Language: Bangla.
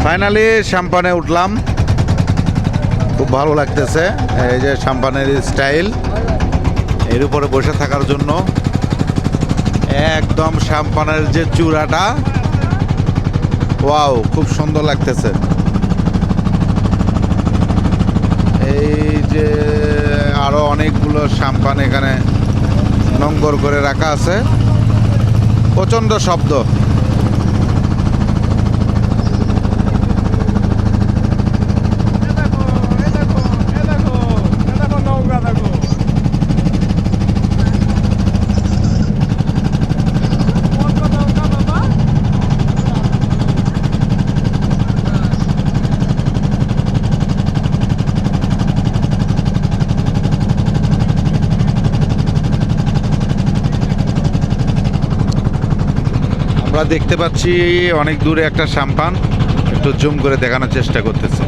ফাইনালি সাম্পানে উঠলাম, খুব ভালো লাগতেছে। এই যে সাম্পানের স্টাইল, এর উপরে বসে থাকার জন্য একদম সাম্পানের যে চূড়াটা, ওয়াও, খুব সুন্দর লাগতেছে। এই যে আরো অনেকগুলো সাম্পান এখানে নোংর করে রাখা আছে, প্রচন্ড শব্দ। আমরা দেখতে পাচ্ছি অনেক দূরে একটা সাম্পান, একটু জুম করে দেখানোর চেষ্টা করতেছি।